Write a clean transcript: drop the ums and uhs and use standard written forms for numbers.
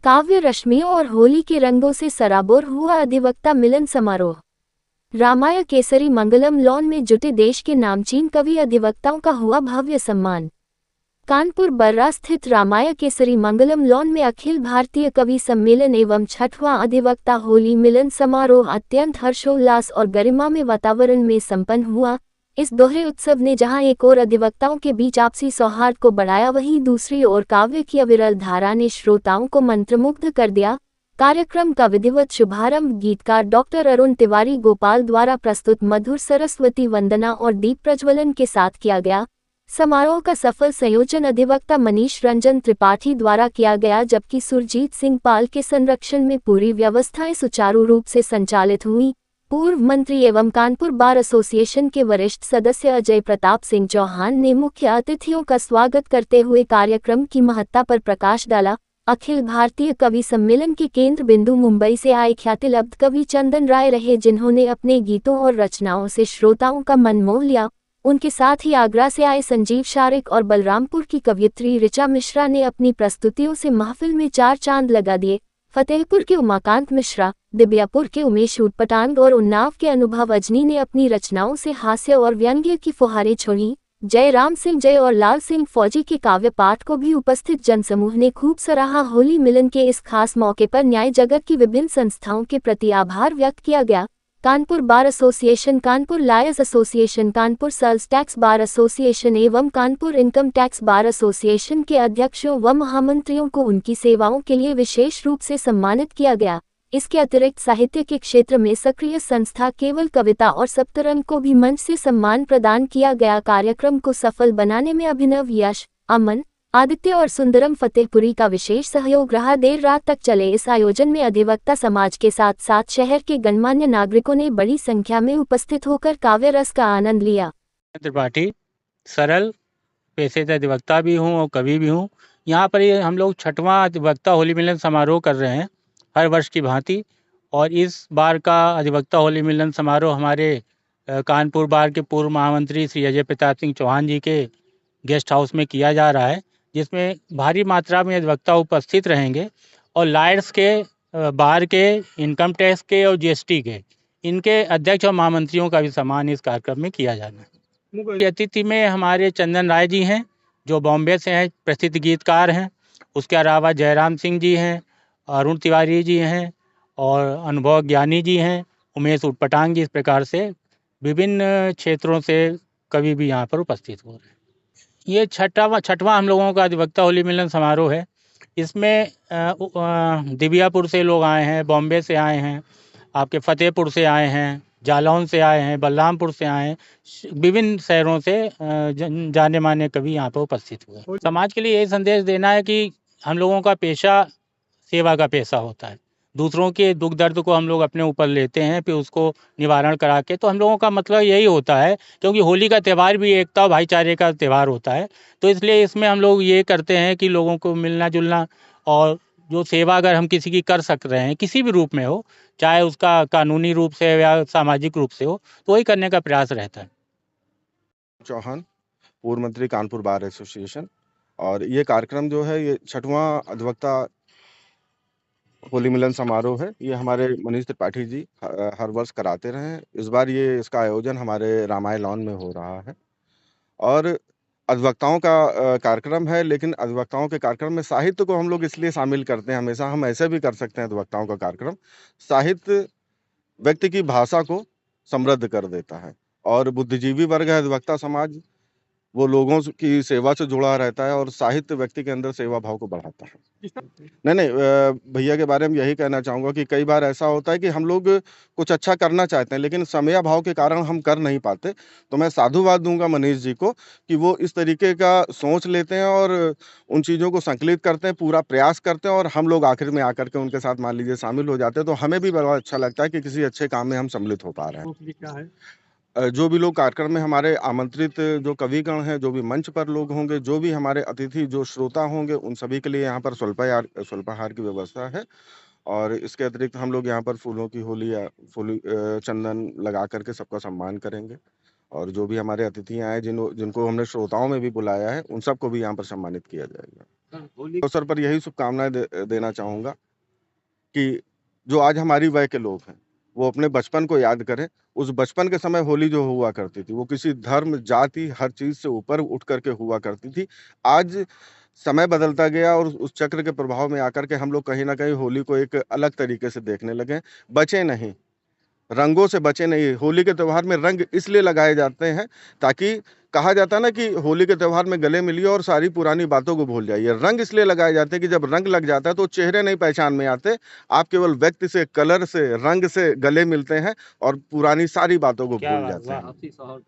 काव्य रश्मियों और होली के रंगों से सराबोर हुआ अधिवक्ता मिलन समारोह। रामाय केसरी मंगलम लॉन में जुटे देश के नामचीन कवि अधिवक्ताओं का हुआ भव्य सम्मान। कानपुर बर्रा स्थित रामाय केसरी मंगलम लॉन में अखिल भारतीय कवि सम्मेलन एवं छठवां अधिवक्ता होली मिलन समारोह अत्यंत हर्षोल्लास और गरिमा में वातावरण में संपन्न हुआ। इस दोहरे उत्सव ने जहां एक ओर अधिवक्ताओं के बीच आपसी सौहार्द को बढ़ाया, वहीं दूसरी ओर काव्य की अविरल धारा ने श्रोताओं को मंत्रमुग्ध कर दिया। कार्यक्रम का विधिवत शुभारंभ गीतकार डॉक्टर अरुण तिवारी गोपाल द्वारा प्रस्तुत मधुर सरस्वती वंदना और दीप प्रज्वलन के साथ किया गया। समारोह का सफल संयोजन अधिवक्ता मनीष रंजन त्रिपाठी द्वारा किया गया, जबकि सुरजीत सिंह पाल के संरक्षण में पूरी व्यवस्थाएं सुचारू रूप से संचालित हुई। पूर्व मंत्री एवं कानपुर बार एसोसिएशन के वरिष्ठ सदस्य अजय प्रताप सिंह चौहान ने मुख्य अतिथियों का स्वागत करते हुए कार्यक्रम की महत्ता पर प्रकाश डाला। अखिल भारतीय कवि सम्मेलन के केंद्र बिंदु मुंबई से आए ख्यातिलब्ध कवि चंदन राय रहे, जिन्होंने अपने गीतों और रचनाओं से श्रोताओं का मन मोह लिया। उनके साथ ही आगरा से आए संजीव शारिक और बलरामपुर की कवयित्री ऋचा मिश्रा ने अपनी प्रस्तुतियों से महफिल में चार चांद लगा दिए। फतेहपुर के उमाकांत मिश्रा, दिब्यापुर के उमेश उटपटांग और उन्नाव के अनुभव अजनी ने अपनी रचनाओं से हास्य और व्यंग्य की फुहारें छोड़ी। जयराम सिंह जय और लाल सिंह फौजी के काव्य पाठ को भी उपस्थित जनसमूह ने खूब सराहा। होली मिलन के इस खास मौके पर न्याय जगत की विभिन्न संस्थाओं के प्रति आभार व्यक्त किया गया। Kanpur bar association, Kanpur lawyers association, Kanpur sales tax bar association एवं Kanpur income tax bar association के अध्यक्षों व महामंत्रियों को उनकी सेवाओं के लिए विशेष रूप से सम्मानित किया गया। इसके अतिरिक्त साहित्य के क्षेत्र में सक्रिय संस्था केवल कविता और सप्तरंग को भी मंच से सम्मान प्रदान किया गया। कार्यक्रम को सफल बनाने में अभिनव, यश, अमन, आदित्य और सुंदरम फतेहपुरी का विशेष सहयोग रहा। देर रात तक चले इस आयोजन में अधिवक्ता समाज के साथ साथ शहर के गणमान्य नागरिकों ने बड़ी संख्या में उपस्थित होकर काव्य रस का आनंद लिया। त्रिपाठी सरल पेशे से अधिवक्ता भी हूँ और कवि भी हूँ। यहाँ पर ये हम लोग छठवां अधिवक्ता होली मिलन समारोह कर रहे हैं हर वर्ष की भांति, और इस बार का अधिवक्ता होली मिलन समारोह हमारे कानपुर बार के पूर्व महामंत्री श्री अजय प्रताप सिंह चौहान जी के गेस्ट हाउस में किया जा रहा है, जिसमें भारी मात्रा में अधिवक्ता उपस्थित रहेंगे और लॉयर्स के, बार के, इनकम टैक्स के और जीएसटी के, इनके अध्यक्ष और महामंत्रियों का भी सम्मान इस कार्यक्रम में किया जाना है। मुख्य अतिथि में हमारे चंदन राय जी हैं, जो बॉम्बे से हैं, प्रसिद्ध गीतकार हैं। उसके अलावा जयराम सिंह जी हैं, अरुण तिवारी जी हैं और अनुभव ज्ञानी जी हैं, उमेश उटपटांग जी। इस प्रकार से विभिन्न क्षेत्रों से कवि भी यहाँ पर उपस्थित हो रहे हैं। ये छठवां हम लोगों का अधिवक्ता होली मिलन समारोह है। इसमें दिब्यापुर से लोग आए हैं, बॉम्बे से आए हैं, आपके फतेहपुर से आए हैं, जालौन से आए हैं, बलरामपुर से आए हैं। विभिन्न शहरों से जाने माने कवि यहाँ पर उपस्थित हुए। समाज के लिए यही संदेश देना है कि हम लोगों का पेशा सेवा का पेशा होता है। दूसरों के दुख दर्द को हम लोग अपने ऊपर लेते हैं, फिर उसको निवारण करा के, तो हम लोगों का मतलब यही होता है, क्योंकि होली का त्यौहार भी एकता और भाईचारे का त्यौहार होता है। तो इसलिए इसमें हम लोग ये करते हैं कि लोगों को मिलना जुलना और जो सेवा अगर हम किसी की कर सक रहे हैं, किसी भी रूप में हो, चाहे उसका कानूनी रूप से या सामाजिक रूप से हो, तो वही करने का प्रयास रहता है। चौहान, पूर्व मंत्री, कानपुर बार एसोसिएशन। और ये कार्यक्रम जो है, ये छठवां अधिवक्ता होली मिलन समारोह है। ये हमारे मनीष त्रिपाठी जी हर वर्ष कराते रहे हैं। इस बार इसका आयोजन हमारे रामाय लॉन में हो रहा है और अधिवक्ताओं का कार्यक्रम है। लेकिन अधिवक्ताओं के कार्यक्रम में साहित्य को हम लोग इसलिए शामिल करते हैं। हमेशा हम ऐसे भी कर सकते हैं अधिवक्ताओं का कार्यक्रम। साहित्य व्यक्ति की भाषा को समृद्ध कर देता है और बुद्धिजीवी वर्ग है अधिवक्ता समाज, वो लोगों की सेवा से जुड़ा रहता है और साहित्य व्यक्ति के अंदर सेवा भाव को बढ़ाता है। नहीं, भैया के बारे में यही कहना चाहूँगा कि कई बार ऐसा होता है कि हम लोग कुछ अच्छा करना चाहते हैं, लेकिन समय भाव के कारण हम कर नहीं पाते। तो मैं साधुवाद दूंगा मनीष जी को कि वो इस तरीके का सोच लेते हैं और उन चीज़ों को संकलित करते हैं, पूरा प्रयास करते हैं, और हम लोग आखिर में आकर के उनके साथ मान लीजिए शामिल हो जाते हैं। तो हमें भी बड़ा अच्छा लगता है कि किसी अच्छे काम में हम सम्मिलित हो पा रहे हैं। जो भी लोग कार्यक्रम में हमारे आमंत्रित जो कविगण हैं, जो भी मंच पर लोग होंगे, जो भी हमारे अतिथि जो श्रोता होंगे, उन सभी के लिए यहाँ पर स्वल्पाहार की व्यवस्था है। और इसके अतिरिक्त हम लोग यहाँ पर फूलों की होली या चंदन लगा करके सबका सम्मान करेंगे और जो भी हमारे अतिथि आए जिनको हमने श्रोताओं में भी बुलाया है, उन सबको भी यहाँ पर सम्मानित किया जाएगा। अवसर पर यही शुभकामनाएं देना चाहूंगा कि जो आज हमारी वय के लोग हैं, वो अपने बचपन को याद करें। उस बचपन के समय होली जो हुआ करती थी, वो किसी धर्म, जाति, हर चीज़ से ऊपर उठ करके हुआ करती थी। आज समय बदलता गया और उस चक्र के प्रभाव में आकर के हम लोग कहीं न कहीं होली को एक अलग तरीके से देखने लगे हैं। बचें नहीं, रंगों से बचें नहीं। होली के त्योहार में रंग इसलिए लगाए जाते हैं ताकि कहा जाता है ना कि होली के त्योहार में गले मिलिए और सारी पुरानी बातों को भूल जाइए। रंग इसलिए लगाए जाते हैं कि जब रंग लग जाता है तो चेहरे नहीं पहचान में आते, आप केवल व्यक्ति से, कलर से, रंग से गले मिलते हैं और पुरानी सारी बातों को क्या भूल बात, जाते वाह! हैं। आपसी सौहार्द।